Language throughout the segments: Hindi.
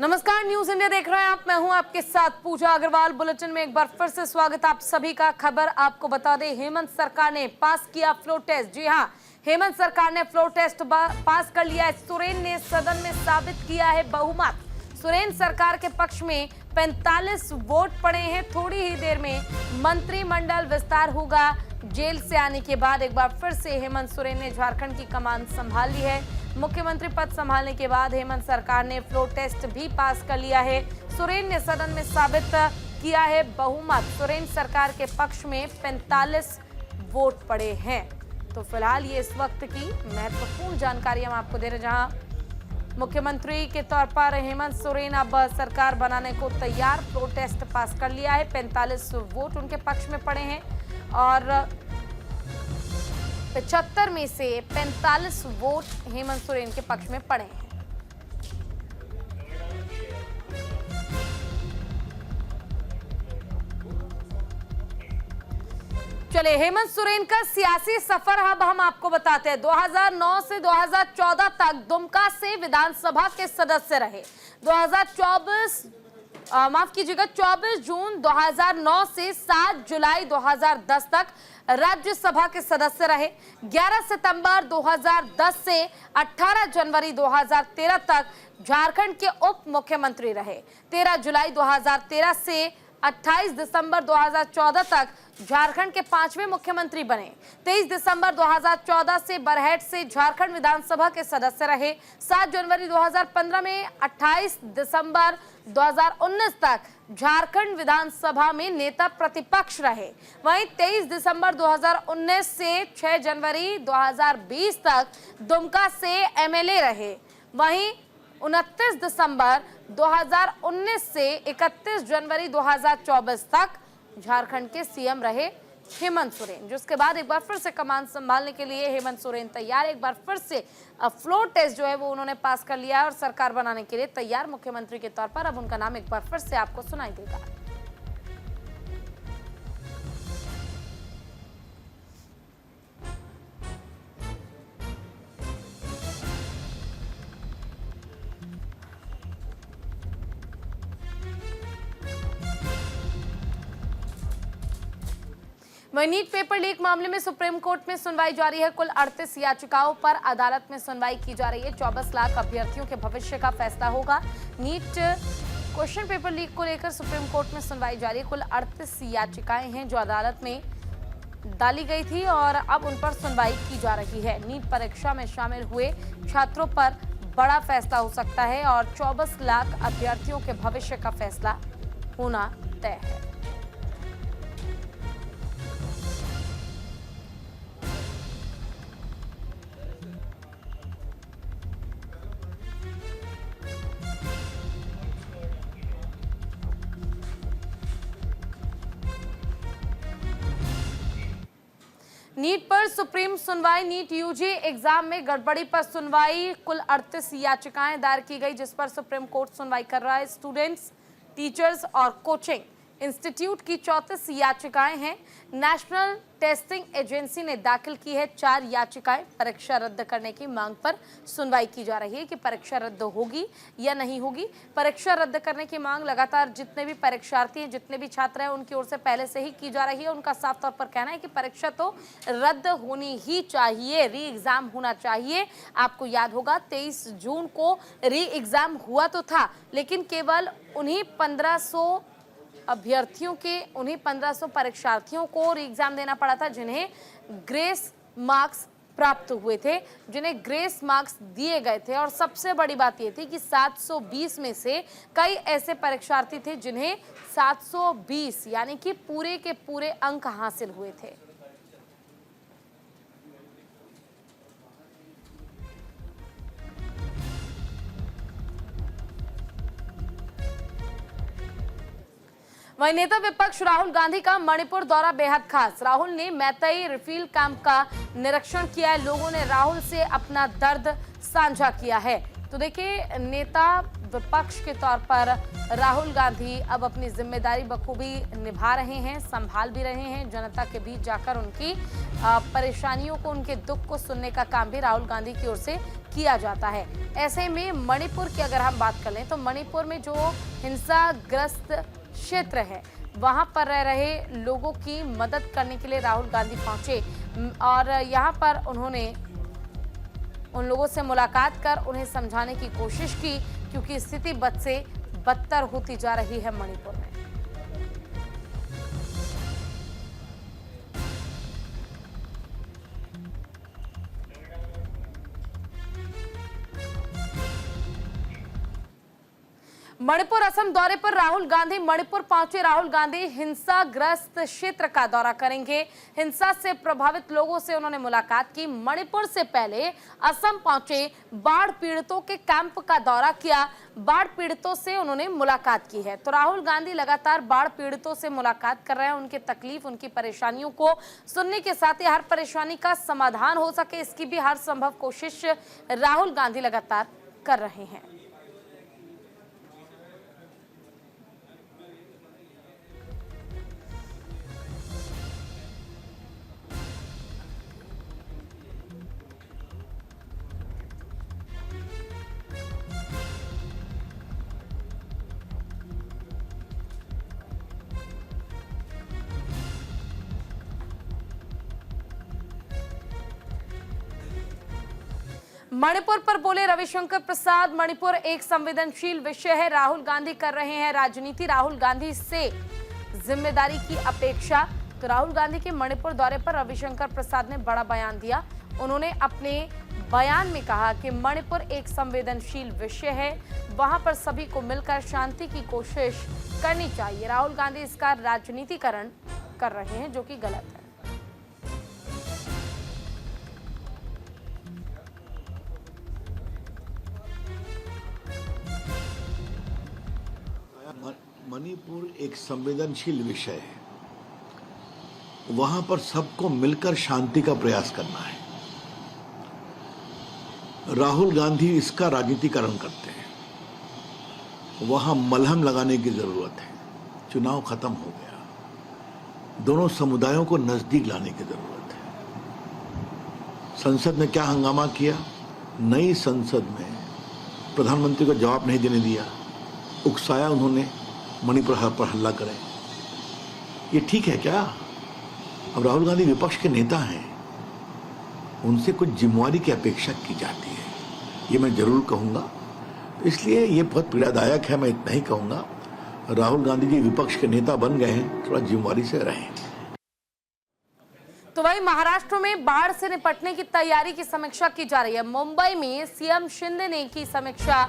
नमस्कार, न्यूज इंडिया देख रहे हैं आप। मैं हूं आपके साथ पूजा अग्रवाल। बुलेटिन में एक बार फिर से स्वागत आप सभी का। खबर आपको बता दें, हेमंत सरकार ने पास किया फ्लोर टेस्ट। जी हां, हेमंत सरकार ने फ्लोर टेस्ट पास कर लिया है। सुरेन ने सदन में साबित किया है बहुमत। सुरेन सरकार के पक्ष में 45 वोट पड़े हैं। थोड़ी ही देर में मंत्रिमंडल विस्तार होगा। जेल से आने के बाद एक बार फिर से हेमंत सोरेन ने झारखंड की कमान संभाल ली है। मुख्यमंत्री पद संभालने के बाद हेमंत सरकार ने फ्लोर टेस्ट भी पास कर लिया है। सोरेन ने सदन में साबित किया है बहुमत। सोरेन सरकार के पक्ष में 45 वोट पड़े हैं। तो फिलहाल ये इस वक्त की महत्वपूर्ण जानकारी हम आपको दे रहे हैं, जहां मुख्यमंत्री के तौर पर हेमंत सोरेन अब सरकार बनाने को तैयार। फ्लोर टेस्ट पास कर लिया है। 45 वोट उनके पक्ष में पड़े हैं और 75 में से 45 वोट हेमंत सोरेन के पक्ष में पड़े हैं। चलिए, हेमंत सोरेन का सियासी सफर अब हम आपको बताते हैं। 2009 से 2014 तक दुमका से विधानसभा के सदस्य रहे। 24 जून 2009 से 7 जुलाई 2010 तक राज्यसभा के सदस्य रहे। 11 सितंबर 2010 से 18 जनवरी 2013 तक झारखंड के उप मुख्यमंत्री रहे। 13 जुलाई 2013 से 28 दिसंबर 2014 तक झारखंड के 5वें मुख्यमंत्री बने। 23 दिसंबर 2014 से बरहेट से झारखंड विधानसभा के सदस्य रहे। 7 जनवरी 2015 में 28 दिसंबर 2019 तक झारखंड विधानसभा में नेता प्रतिपक्ष रहे। वहीं 23 दिसंबर 2019 से 6 जनवरी 2020 तक दुमका से एमएलए रहे। वहीं 29 दिसंबर 2019 से 31 जनवरी 2024 तक झारखंड के सीएम रहे हेमंत सोरेन। जिसके बाद एक बार फिर से कमान संभालने के लिए हेमंत सोरेन तैयार। एक बार फिर से फ्लोर टेस्ट जो है वो उन्होंने पास कर लिया है और सरकार बनाने के लिए तैयार मुख्यमंत्री के तौर पर अब उनका नाम एक बार फिर से आपको सुनाई देगा। वहीं नीट पेपर लीक मामले में सुप्रीम कोर्ट में सुनवाई जारी है। कुल 38 याचिकाओं पर अदालत में सुनवाई की जा रही है। 24 लाख अभ्यर्थियों के भविष्य का फैसला होगा। नीट क्वेश्चन पेपर लीक को लेकर सुप्रीम कोर्ट में सुनवाई जारी है। कुल 38 याचिकाएं हैं जो अदालत में डाली गई थी और अब उन पर सुनवाई की जा रही है। नीट परीक्षा में शामिल हुए छात्रों पर बड़ा फैसला हो सकता है और 24 लाख अभ्यर्थियों के भविष्य का फैसला होना तय है। नीट पर सुप्रीम सुनवाई। नीट यूजी एग्जाम में गड़बड़ी पर सुनवाई। कुल 38 याचिकाएं दायर की गई जिस पर सुप्रीम कोर्ट सुनवाई कर रहा है। स्टूडेंट्स, टीचर्स और कोचिंग इंस्टीट्यूट की 34 याचिकाएं हैं। नेशनल टेस्टिंग एजेंसी ने दाखिल की है 4 याचिकाएं। परीक्षा रद्द करने की मांग पर सुनवाई की जा रही है कि परीक्षा रद्द होगी या नहीं होगी। परीक्षा रद्द करने की मांग लगातार जितने भी परीक्षार्थी हैं, जितने भी छात्र हैं, उनकी ओर से पहले से ही की जा रही है। उनका साफ तौर पर कहना है कि परीक्षा तो रद्द होनी ही चाहिए, री एग्जाम होना चाहिए। आपको याद होगा 23 जून को री एग्जाम हुआ तो था, लेकिन केवल उन्हीं 1500 अभ्यर्थियों के, उन्हीं 1500 परीक्षार्थियों को री एग्जाम देना पड़ा था जिन्हें ग्रेस मार्क्स प्राप्त हुए थे, जिन्हें ग्रेस मार्क्स दिए गए थे। और सबसे बड़ी बात यह थी कि 720 में से कई ऐसे परीक्षार्थी थे जिन्हें 720 यानी कि पूरे के पूरे अंक हासिल हुए थे। वहीं नेता विपक्ष राहुल गांधी का मणिपुर दौरा बेहद खास। राहुल ने मैतेई रिफिल कैंप का निरीक्षण किया है। लोगों ने राहुल से अपना दर्द साझा किया है। तो देखिए, नेता विपक्ष के तौर पर राहुल गांधी अब अपनी जिम्मेदारी बखूबी निभा रहे हैं, संभाल भी रहे हैं। जनता के बीच जाकर उनकी परेशानियों को, उनके दुख को सुनने का काम भी राहुल गांधी की ओर से किया जाता है। ऐसे में मणिपुर की अगर हम बात कर लें तो मणिपुर में जो हिंसाग्रस्त क्षेत्र है वहां पर रह रहे लोगों की मदद करने के लिए राहुल गांधी पहुंचे और यहां पर उन्होंने उन लोगों से मुलाकात कर उन्हें समझाने की कोशिश की, क्योंकि स्थिति बद से बदतर होती जा रही है मणिपुर में। मणिपुर असम दौरे पर राहुल गांधी मणिपुर पहुंचे। राहुल गांधी हिंसाग्रस्त क्षेत्र का दौरा करेंगे। हिंसा से प्रभावित लोगों से उन्होंने मुलाकात की। मणिपुर से पहले असम पहुंचे, बाढ़ पीड़ितों के कैंप का दौरा किया, बाढ़ पीड़ितों से उन्होंने मुलाकात की है। तो राहुल गांधी लगातार बाढ़ पीड़ितों से मुलाकात कर रहे हैं, उनकी तकलीफ, उनकी परेशानियों को सुनने के साथ ही हर परेशानी का समाधान हो सके इसकी भी हर संभव कोशिश राहुल गांधी लगातार कर रहे हैं। मणिपुर पर बोले रविशंकर प्रसाद, मणिपुर एक संवेदनशील विषय है। राहुल गांधी कर रहे हैं राजनीति, राहुल गांधी से जिम्मेदारी की अपेक्षा। तो राहुल गांधी के मणिपुर दौरे पर रविशंकर प्रसाद ने बड़ा बयान दिया। उन्होंने अपने बयान में कहा कि मणिपुर एक संवेदनशील विषय है, वहां पर सभी को मिलकर शांति की कोशिश करनी चाहिए। राहुल गांधी इसका राजनीतिकरण कर रहे हैं, जो कि गलत है। मणिपुर एक संवेदनशील विषय है, वहां पर सबको मिलकर शांति का प्रयास करना है। राहुल गांधी इसका राजनीतिकरण करते हैं। वहां मलहम लगाने की जरूरत है। चुनाव खत्म हो गया, दोनों समुदायों को नजदीक लाने की जरूरत है। संसद ने क्या हंगामा किया, नई संसद में प्रधानमंत्री को जवाब नहीं देने दिया, उकसाया उन्होंने मणिपुर पर हल्ला करें। ये ठीक है क्या? अब राहुल गांधी विपक्ष के नेता हैं, उनसे कुछ जिम्मेवारी की अपेक्षा की जाती है, ये मैं जरूर कहूंगा। इसलिए ये बहुत पीड़ादायक है। मैं इतना ही कहूंगा, राहुल गांधी जी विपक्ष के नेता बन गए हैं, थोड़ा जिम्मेवारी से रहें। तो वही महाराष्ट्र में बाढ़ से निपटने की तैयारी की समीक्षा की जा रही है। मुंबई में सीएम शिंदे ने की समीक्षा,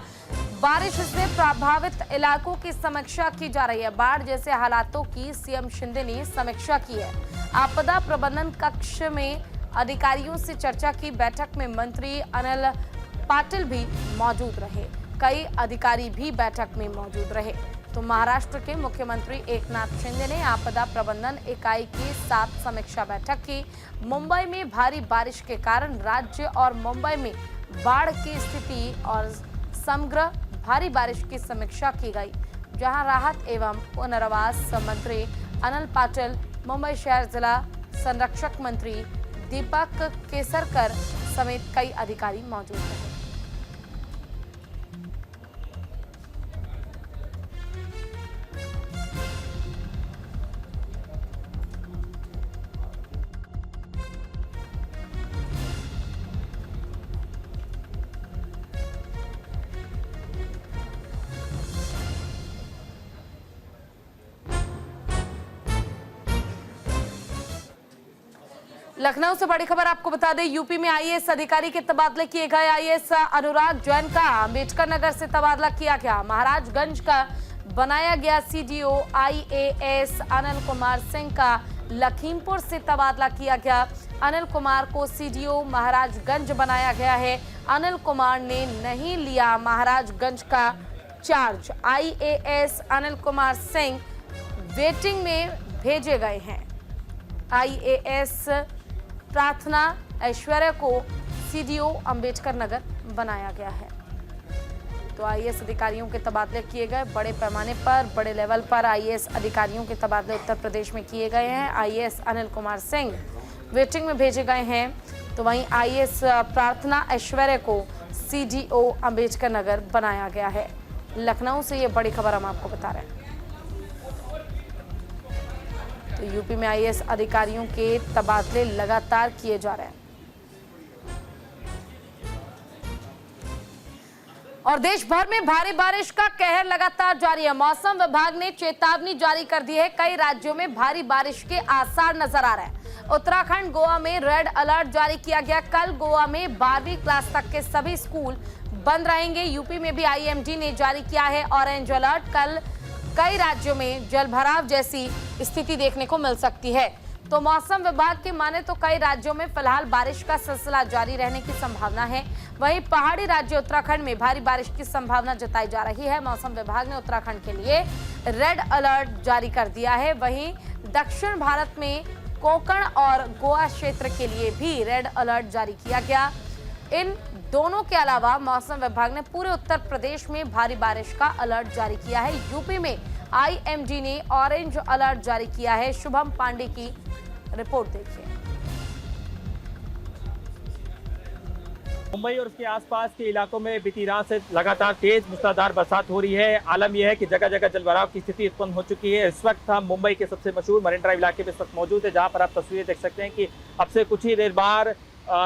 बारिश से प्रभावित इलाकों की समीक्षा की जा रही है। बाढ़ जैसे हालातों की सीएम शिंदे ने समीक्षा की है। आपदा प्रबंधन कक्ष में अधिकारियों से चर्चा की। बैठक में मंत्री अनिल पाटिल भी मौजूद रहे, कई अधिकारी भी बैठक में मौजूद रहे। तो महाराष्ट्र के मुख्यमंत्री एकनाथ शिंदे ने आपदा प्रबंधन इकाई की 7 समीक्षा बैठक की। मुंबई में भारी बारिश के कारण राज्य और मुंबई में बाढ़ की स्थिति और समग्र भारी बारिश की समीक्षा की गई, जहां राहत एवं पुनर्वास मंत्री अनिल पाटिल, मुंबई शहर जिला संरक्षक मंत्री दीपक केसरकर समेत कई अधिकारी मौजूद रहे। लखनऊ से बड़ी खबर आपको बता दें, यूपी में आईएएस अधिकारी के तबादले किए गए। आईएएस अनुराग जैन का अम्बेडकर नगर से तबादला किया गया। महाराजगंज का बनाया गया सीडीओ आईएएस अनिल कुमार सिंह का लखीमपुर से तबादला किया गया। अनिल कुमार को सीडीओ महाराजगंज बनाया गया है। अनिल कुमार ने नहीं लिया महाराजगंज का charge. IAS Anil Kumar Singh waiting में भेजे गए हैं। आईएएस प्रार्थना ऐश्वर्या को सीडीओ अम्बेडकर नगर बनाया गया है। तो आईएएस अधिकारियों के तबादले किए गए। बड़े पैमाने पर, बड़े लेवल पर आईएएस अधिकारियों के तबादले उत्तर प्रदेश में किए गए हैं। आईएएस अनिल कुमार सिंह वेटिंग में भेजे गए हैं, तो वहीं आईएएस प्रार्थना ऐश्वर्य को सीडीओ अंबेडकर नगर बनाया गया है। लखनऊ से ये बड़ी खबर हम आपको बता रहे हैं। तो यूपी में आईएएस अधिकारियों के तबादले लगातार किए जा रहे हैं और देश भर में भारी बारिश का कहर लगातार जारी है। मौसम विभाग ने चेतावनी जारी कर दी है। कई राज्यों में भारी बारिश के आसार नजर आ रहे हैं। उत्तराखंड, गोवा में रेड अलर्ट जारी किया गया। कल गोवा में 12वीं क्लास तक के सभी स्कूल बंद रहेंगे। यूपी में भी आईएमडी ने जारी किया है ऑरेंज अलर्ट। कल कई राज्यों में जलभराव जैसी स्थिति देखने को मिल सकती है। तो मौसम विभाग की माने तो कई राज्यों में फिलहाल बारिश का सिलसिला जारी रहने की संभावना है। वहीं पहाड़ी राज्य उत्तराखंड में भारी बारिश की संभावना जताई जा रही है। मौसम विभाग ने उत्तराखंड के लिए रेड अलर्ट जारी कर दिया है। वहीं दक्षिण भारत में कोंकण और गोवा क्षेत्र के लिए भी रेड अलर्ट जारी किया गया। इन दोनों के अलावा मौसम विभाग ने पूरे उत्तर प्रदेश में भारी बारिश का अलर्ट जारी किया है। यूपी में आईएमडी ने ऑरेंज अलर्ट जारी किया है। शुभम पांडे की रिपोर्ट देखिए। मुंबई और उसके आसपास के इलाकों में बीती रात से लगातार तेज मूसलाधार बरसात हो रही है। आलम यह है कि जगह जगह जलभराव की स्थिति उत्पन्न हो चुकी है। इस वक्त हम मुंबई के सबसे मशहूर मरीन ड्राइव इलाके में इस वक्त मौजूद है, जहां पर आप तस्वीरें देख सकते हैं कि अब से कुछ ही देर बाद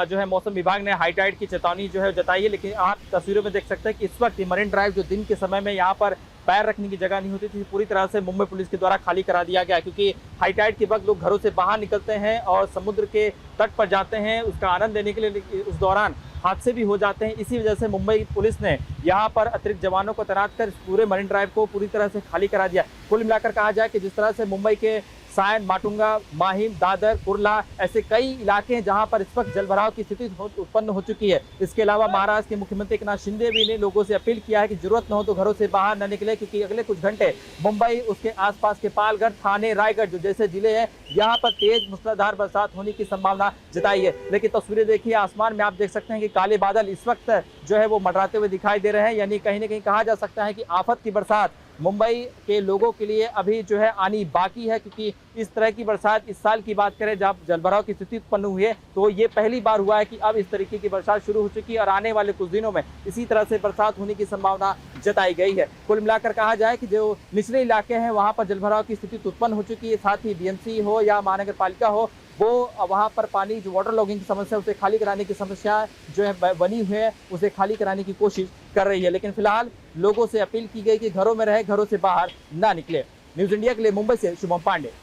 जो है मौसम विभाग ने हाई टाइड की चेतावनी जो है जताई है। लेकिन आप तस्वीरों में देख सकते हैं कि इस वक्त मरीन ड्राइव जो दिन के समय में यहाँ पर पैर रखने की जगह नहीं होती थी, पूरी तरह से मुंबई पुलिस के द्वारा खाली करा दिया गया, क्योंकि हाई टाइड के वक्त लोग घरों से बाहर निकलते हैं और समुद्र के तट पर जाते हैं उसका आनंद लेने के लिए। उस दौरान हादसे भी हो जाते हैं। इसी वजह से मुंबई पुलिस ने यहाँ पर अतिरिक्त जवानों को तैनात कर पूरे मरीन ड्राइव को पूरी तरह से खाली करा दिया। कुल मिलाकर कहा जाए कि जिस तरह से मुंबई के सायन, माटुंगा, माहिम, दादर, कुर्ला ऐसे कई इलाके हैं जहां पर इस वक्त जलभराव की स्थिति उत्पन्न हो चुकी है। इसके अलावा महाराष्ट्र के मुख्यमंत्री एकनाथ शिंदे भी ने लोगों से अपील किया है कि जरूरत न हो तो घरों से बाहर न निकले, क्योंकि अगले कुछ घंटे मुंबई, उसके आसपास के पालघर, थाने, रायगढ़ जो जैसे जिले हैं यहाँ पर तेज मूसलाधार बरसात होने की संभावना जताई है। लेकिन तस्वीरें देखिए, आसमान में आप देख सकते हैं कि काले बादल इस वक्त जो है वो मंडराते हुए दिखाई दे रहे हैं। यानी कहीं ना कहीं कहा जा सकता है कि आफत की बरसात मुंबई के लोगों के लिए अभी जो है आनी बाकी है, क्योंकि इस तरह की बरसात इस साल की बात करें जब जलभराव की स्थिति उत्पन्न हुई है तो ये पहली बार हुआ है कि अब इस तरीके की बरसात शुरू हो चुकी है और आने वाले कुछ दिनों में इसी तरह से बरसात होने की संभावना जताई गई है। कुल मिलाकर कहा जाए कि जो निचले इलाके हैं वहाँ पर जलभराव की स्थिति उत्पन्न हो चुकी है। साथ ही बीएमसी हो या महानगर पालिका हो, वो वहाँ पर पानी जो वाटर लॉगिंग की समस्या उसे खाली कराने की समस्या जो है बनी हुई है उसे खाली कराने की कोशिश कर रही है। लेकिन फिलहाल लोगों से अपील की गई कि घरों में रहे, घरों से बाहर ना निकले। न्यूज़ इंडिया के लिए मुंबई से शुभम पांडे।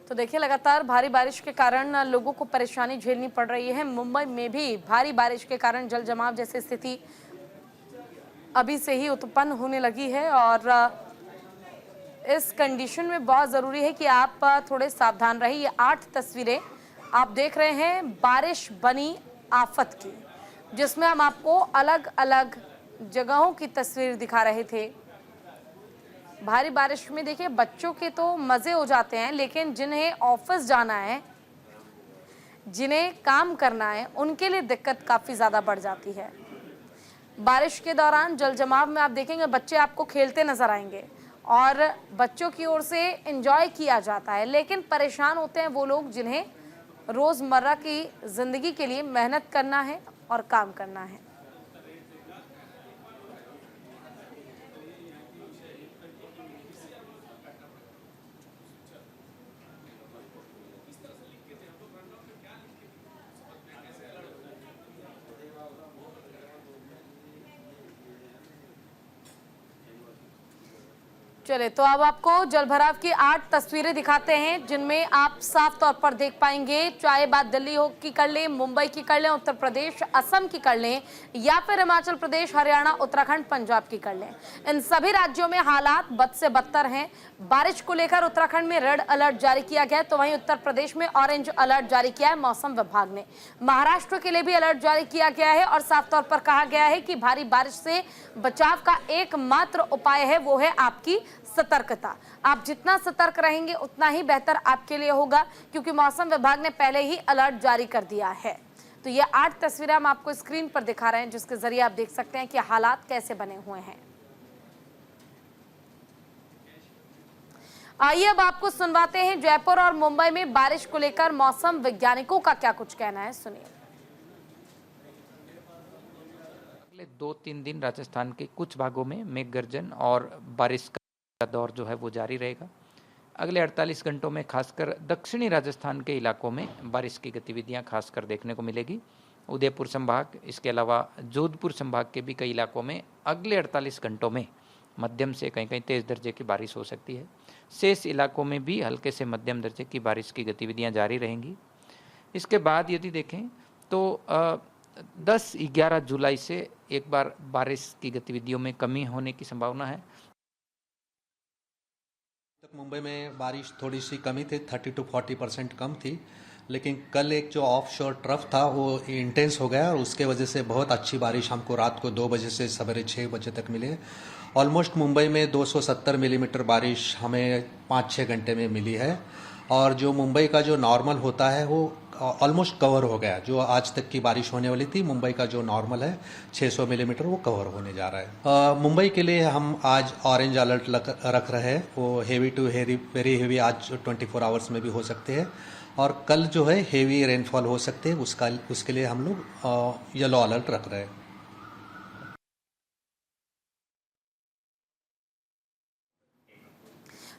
तो देखिए, लगातार भारी बारिश के कारण लोगों को परेशानी झेलनी पड़ रही है। मुंबई में भी भारी बारिश के कारण जल जमाव जैसी स्थिति अभी से ही उत्पन्न होने लगी है और इस कंडीशन में बहुत ज़रूरी है कि आप थोड़े सावधान रहिए। ये 8 तस्वीरें आप देख रहे हैं बारिश बनी आफत की, जिसमें हम आपको अलग अलग जगहों की तस्वीर दिखा रहे थे। भारी बारिश में देखिए बच्चों के तो मज़े हो जाते हैं, लेकिन जिन्हें ऑफिस जाना है, जिन्हें काम करना है, उनके लिए दिक्कत काफ़ी ज़्यादा बढ़ जाती है। बारिश के दौरान जल जमाव में आप देखेंगे बच्चे आपको खेलते नज़र आएंगे और बच्चों की ओर से एंजॉय किया जाता है, लेकिन परेशान होते हैं वो लोग जिन्हें रोज़मर्रा की ज़िंदगी के लिए मेहनत करना है और काम करना है। चले तो अब आपको जलभराव की 8 तस्वीरें दिखाते हैं, जिनमें आप साफ तौर पर देख पाएंगे, चाहे बात दिल्ली हो की कर लें, मुंबई की कर लें, उत्तर प्रदेश असम की कर लें, या फिर हिमाचल प्रदेश, हरियाणा, उत्तराखंड, पंजाब की कर लें, इन सभी राज्यों में हालात बद से बदतर हैं। बारिश को लेकर उत्तराखंड में रेड अलर्ट जारी किया गया है, तो वहीं उत्तर प्रदेश में ऑरेंज अलर्ट जारी किया है मौसम विभाग ने। महाराष्ट्र के लिए भी अलर्ट जारी किया गया है और साफ तौर पर कहा गया है कि भारी बारिश से बचाव का एकमात्र उपाय है वो है आपकी सतर्कता। आप जितना सतर्क रहेंगे उतना ही बेहतर आपके लिए होगा, क्योंकि मौसम विभाग ने पहले ही अलर्ट जारी कर दिया है। तो ये 8 तस्वीरें हम आपको स्क्रीन पर दिखा रहे हैं, जिसके जरिए आप देख सकते हैं कि हालात कैसे बने हुए हैं। आइए अब आपको सुनवाते हैं जयपुर और मुंबई में बारिश को लेकर मौसम वैज्ञानिकों का क्या कुछ कहना है, सुनिए। अगले 2-3 दिन राजस्थान के कुछ भागों में मेघ गर्जन और बारिश का दौर जो है वो जारी रहेगा। अगले 48 घंटों में खासकर दक्षिणी राजस्थान के इलाकों में बारिश की गतिविधियां खासकर देखने को मिलेगी। उदयपुर संभाग, इसके अलावा जोधपुर संभाग के भी कई इलाकों में अगले 48 घंटों में मध्यम से कहीं कहीं तेज दर्जे की बारिश हो सकती है। शेष इलाकों में भी हल्के से मध्यम दर्जे की बारिश की गतिविधियां जारी रहेंगी। इसके बाद यदि देखें तो 10-11 जुलाई से एक बार बारिश की गतिविधियों में कमी होने की संभावना है। मुंबई में बारिश थोड़ी सी कमी थी, 30 to 40% कम थी, लेकिन कल एक जो ऑफ शोर ट्रफ था वो इंटेंस हो गया और उसके वजह से बहुत अच्छी बारिश हमको रात को 2 बजे से सवेरे 6 बजे तक मिले। ऑलमोस्ट मुंबई में 270 मिलीमीटर बारिश हमें 5-6 घंटे में मिली है और जो मुंबई का जो नॉर्मल होता है वो ऑलमोस्ट कवर हो गया। जो आज तक की बारिश होने वाली थी, मुंबई का जो नॉर्मल है 600 मिलीमीटर, वो कवर होने जा रहा है। मुंबई के लिए हम आज ऑरेंज अलर्ट रख रहे हैं। वो हेवी टू वेरी हेवी आज 24 आवर्स में भी हो सकते हैं और कल जो है हेवी रेनफॉल हो सकते हैं, उसके लिए हम लोग येलो अलर्ट रख रहे हैं।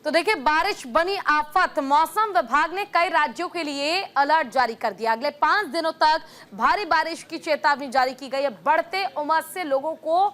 तो देखिए, बारिश बनी आफत। मौसम विभाग ने कई राज्यों के लिए अलर्ट जारी कर दिया। अगले 5 दिनों तक भारी बारिश की चेतावनी जारी की गई है। बढ़ते उमस से लोगों को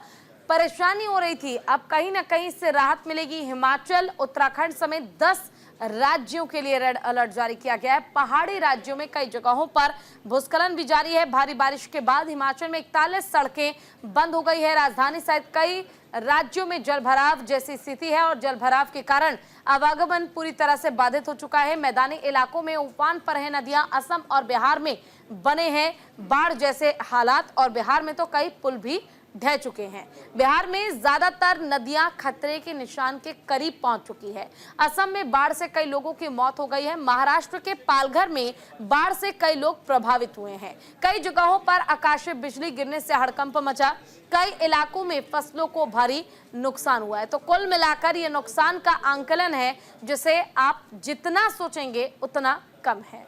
परेशानी हो रही थी, अब कहीं ना कहीं से राहत मिलेगी। हिमाचल, उत्तराखंड समेत 10 राज्यों के लिए रेड अलर्ट जारी किया गया है। पहाड़ी राज्यों में कई जगहों पर भूस्खलन भी जारी है। भारी बारिश के बाद हिमाचल में 41 सड़कें बंद हो गई है। राजधानी सहित कई राज्यों में जलभराव जैसी स्थिति है और जलभराव के कारण आवागमन पूरी तरह से बाधित हो चुका है। मैदानी इलाकों में उफान पर है नदियां। असम और बिहार में बने हैं बाढ़ जैसे हालात और बिहार में तो कई पुल भी ढह चुके हैं। बिहार में ज्यादातर नदियां खतरे के निशान के करीब पहुंच चुकी है। असम में बाढ़ से कई लोगों की मौत हो गई है। महाराष्ट्र के पालघर में बाढ़ से कई लोग प्रभावित हुए हैं। कई जगहों पर आकाशीय बिजली गिरने से हड़कंप मचा। कई इलाकों में फसलों को भारी नुकसान हुआ है। तो कुल मिलाकर ये नुकसान का आंकलन है, जिसे आप जितना सोचेंगे उतना कम है।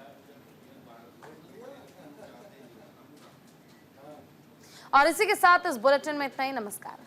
और इसी के साथ इस बुलेटिन में इतना ही। नमस्कार।